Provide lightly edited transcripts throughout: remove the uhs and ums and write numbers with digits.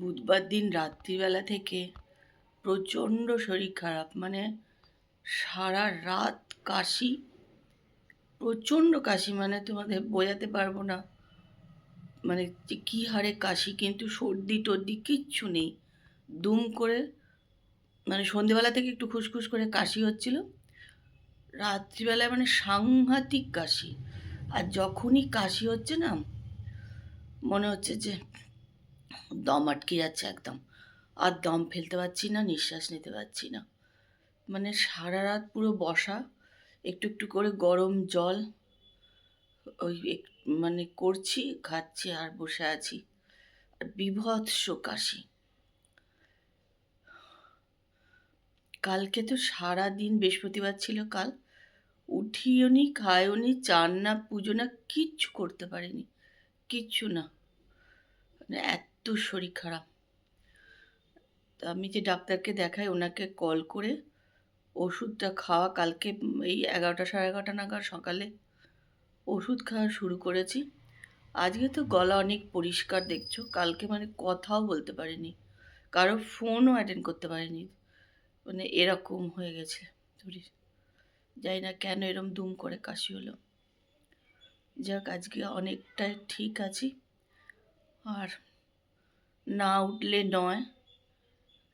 বুধবার দিন রাত্রিবেলা থেকে প্রচণ্ড শরীর খারাপ, মানে সারা রাত কাশি, প্রচণ্ড কাশি, মানে তোমাদের বোঝাতে পারবো না মানে যে কী হারে কাশি, কিন্তু সর্দি টর্দি কিচ্ছু নেই। দুম করে মানে সন্ধেবেলা থেকে একটু খুসখুস করে কাশি হচ্ছিল, রাত্রিবেলায় মানে সাংঘাতিক কাশি। আর যখনই কাশি হচ্ছে না, মনে হচ্ছে যে দম আটকে যাচ্ছে একদম, আর দম ফেলতে পারছি না, নিঃশ্বাস নিতে পারছি না। মানে সারা রাত পুরো বসা, একটু একটু করে গরম জল ওই মানে করছি, খাচ্ছি আর বসে আছি, আর বীভৎস কাশি। কালকে তো সারা দিন, বৃহস্পতিবার ছিল কাল, উঠিও নি, খাইও নি, চান না, পুজো না, কিচ্ছু করতে পারিনি, কিচ্ছু না, মানে এত শরীর খারাপ। তা আমি যে ডাক্তারকে দেখাই, ওনাকে কল করে ওষুধটা খাওয়া, কালকে এই 11টা সাড়ে 11টা নাগাদ সকালে ওষুধ খাওয়া শুরু করেছি। আজকে তো গলা অনেক পরিষ্কার দেখছো, কালকে মানে কথাও বলতে পারিনি, কারো ফোনও অ্যাটেন্ড করতে পারিনি, মানে এরকম হয়ে গেছে শরীর। জানি না কেন এরম দুম করে কাশি হলো। যাক, আজকে অনেকটাই ঠিক আছি, আর না উঠলে নয়,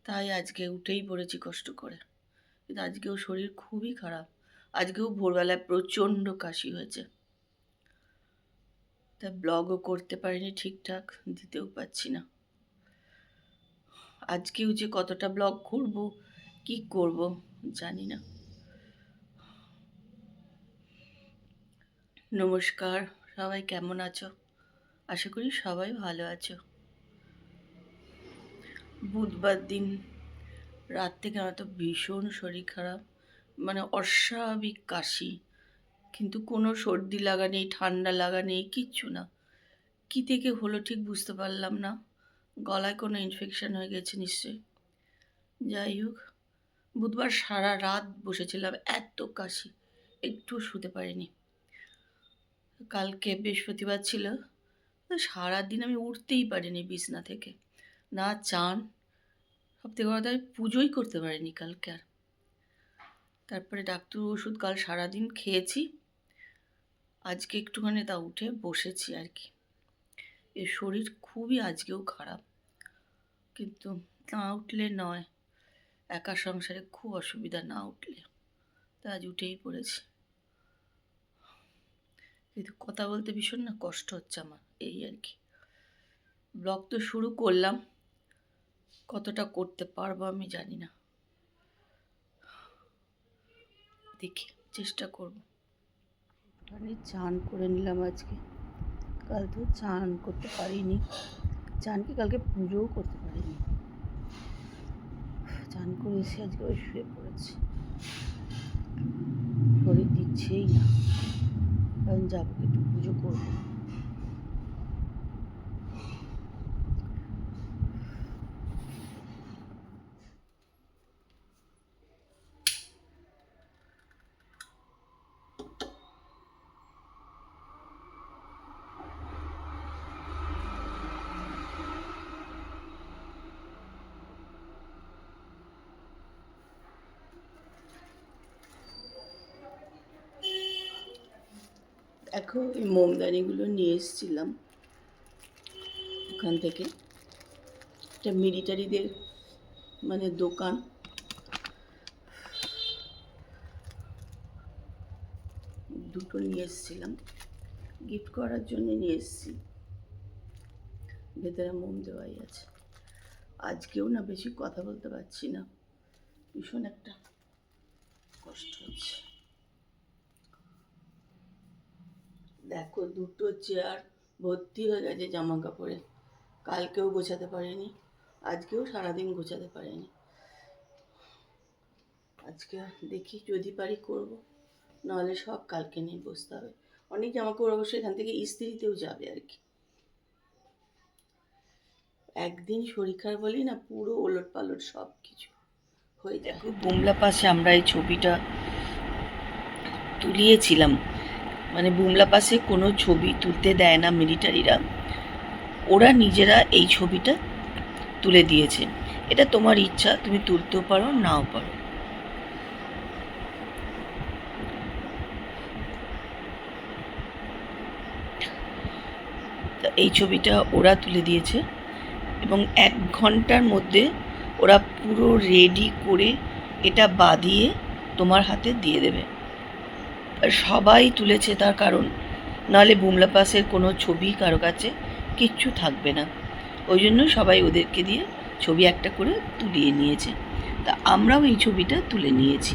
তাই আজকে উঠেই পড়েছি কষ্ট করে। কিন্তু আজকেও শরীর খুবই খারাপ, আজকেও ভোরবেলায় প্রচণ্ড কাশি হয়েছে, তাই ব্লগও করতে পারিনি ঠিকঠাক, দিতেও পারছি না। আজকেও যে কতটা ব্লগ করব, কি করব জানি না। নমস্কার, সবাই কেমন আছো? আশা করি সবাই ভালো আছো। বুধবার দিন রাত থেকে আমার তো ভীষণ শরীর খারাপ, মানে অস্বাভাবিক কাশি, কিন্তু কোনো সর্দি লাগা নেই, ঠান্ডা লাগা নেই, কিচ্ছু না। কী থেকে হলো ঠিক বুঝতে পারলাম না, গলায় কোনো ইনফেকশন হয়ে গেছে নিশ্চয়ই। যাই হোক, বুধবার সারা রাত বসেছিলাম, এত কাশি, একটু শুতে পারিনি। কালকে বৃহস্পতিবার ছিল, সারাদিন আমি উঠতেই পারিনি বিছনা থেকে, না চান, সব থেকে কথা আমি পুজোই করতে পারিনি কালকে আর। তারপরে ডাক্তার ওষুধ কাল সারাদিন খেয়েছি, আজকে একটুখানি তা উঠে বসেছি আর কি। এর শরীর খুবই আজকেও খারাপ, কিন্তু না উঠলে নয়, একা সংসারে খুব অসুবিধা না উঠলে, তা আজ উঠেই পড়েছি। কিন্তু কথা বলতে ভীষণ না কষ্ট হচ্ছে আমার, এই আর কি। ব্লগ তো শুরু করলাম, কতটা করতে পারবো আমি জানি না, দেখি চেষ্টা করব। আমি চান করে নিলাম আজকে, কাল তো চান করতে পারিনি, চান কি কালকে পুজোও করতে পারিনি। চান করে এসে আজকে ওই শুয়ে পড়েছি, শরীর দিচ্ছেই না, কারণ যাবো একটু পুজো করবো। দেখো, এই মোমদানিগুলো নিয়ে এসেছিলাম ওখান থেকে, একটা মিলিটারিদের মানে দোকান, দুটো নিয়ে এসেছিলাম, গিফট করার জন্য নিয়ে এসেছি, ভেতরে মোম দেওয়াই আছে। আজকেও না বেশি কথা বলতে পারছি না, ভীষণ একটা কষ্ট হচ্ছে। দেখো, দুটো চেয়ার ভর্তি হয়ে গেছে জামা কাপড়ে, কালকেও গোছাতে পারিনি, আজকেও সারাদিন গোছাতে পারিনি। আজকে দেখি যদি পারি করব, নাহলে সব কালকে নিয়ে বসতে হবে। অনেক জামা কাপড় অবশ্যই এখান থেকে ইস্ত্রিতেও যাবে আর কি। একদিন শরীর খারাপ বলেই না পুরো ওলট পালট সব কিছু হয়ে যায়। বুমলা পাশে আমরা এই ছবিটা তুলিয়েছিলাম, মানে বুমলা পাশে কোনো ছবি তুলতে দেয় না মিলিটারিরা, ওরা নিজেরা এই ছবিটা তুলে দিয়েছে। এটা তোমার ইচ্ছা, তুমি তুলতেও পারো নাও পারো। এই ছবিটা ওরা তুলে দিয়েছে এবং 1 ঘন্টার মধ্যে ওরা পুরো রেডি করে এটা বাঁধিয়ে তোমার হাতে দিয়ে দেবে। সবাই তুলেছে, তার কারণ নাহলে বুমলা পাসের কোনো ছবি কারো কাছে কিচ্ছু থাকবে না। ওই জন্য সবাই ওদেরকে দিয়ে ছবি একটা করে তুলিয়ে নিয়েছে। তা আমরাও এই ছবিটা তুলে নিয়েছি।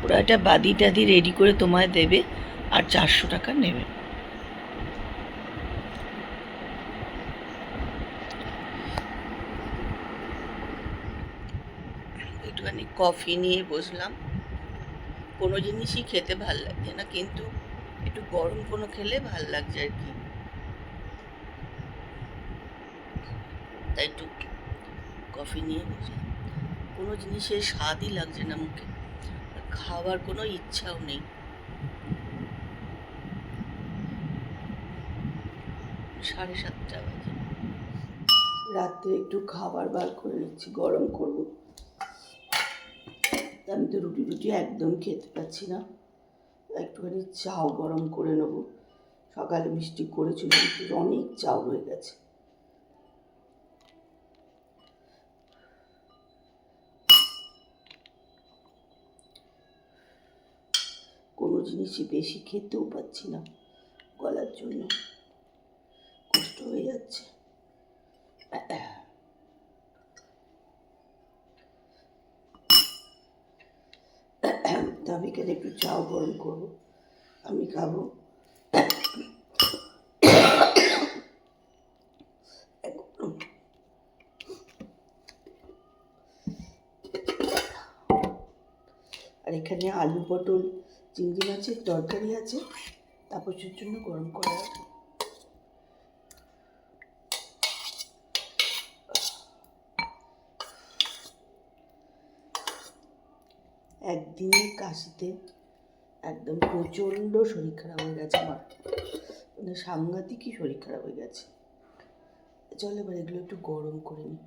ওরা এটা বাদি টাদি রেডি করে তোমায় দেবে আর 400 টাকা নেবে। একটুখানি কফি নিয়ে বসলাম। কোনো জিনিসই খেতে ভাল লাগছে না, কিন্তু একটু গরম কোনো খেলে ভাল লাগছে আর কি। তাই একটু কফি নিয়ে বসলাম। কোনো জিনিসের স্বাদই লাগছে না মুখে, খাওয়ার কোনো ইচ্ছাও নেই। 7:30 বাজে। রাত্রে একটু খাবার বার করে নিচ্ছি, গরম করবো। আমি তো রুটি একদম খেতে পাচ্ছি না, একটুখানি চাও গরম করে নেবো। সকালে মিষ্টি করেছিল, অনেক চাও হয়ে গেছে। কোনো জিনিসই বেশি খেতেও পাচ্ছি না, গলার জন্য কষ্ট হয়ে যাচ্ছে। তা আমি কেন একটু চাও গরম করবো, আমি খাবো। আর এখানে আলু পটল চিংড়ি মাছের তরকারি আছে, তাপসের জন্য গরম করা আছে। একদিনের কাশিতে একদম প্রচণ্ড শরীর খারাপ হয়ে গেছে আমার, মানে সাংঘাতিকই শরীর খারাপ হয়ে গেছে। চল এবার এগুলো একটু গরম করে নিই।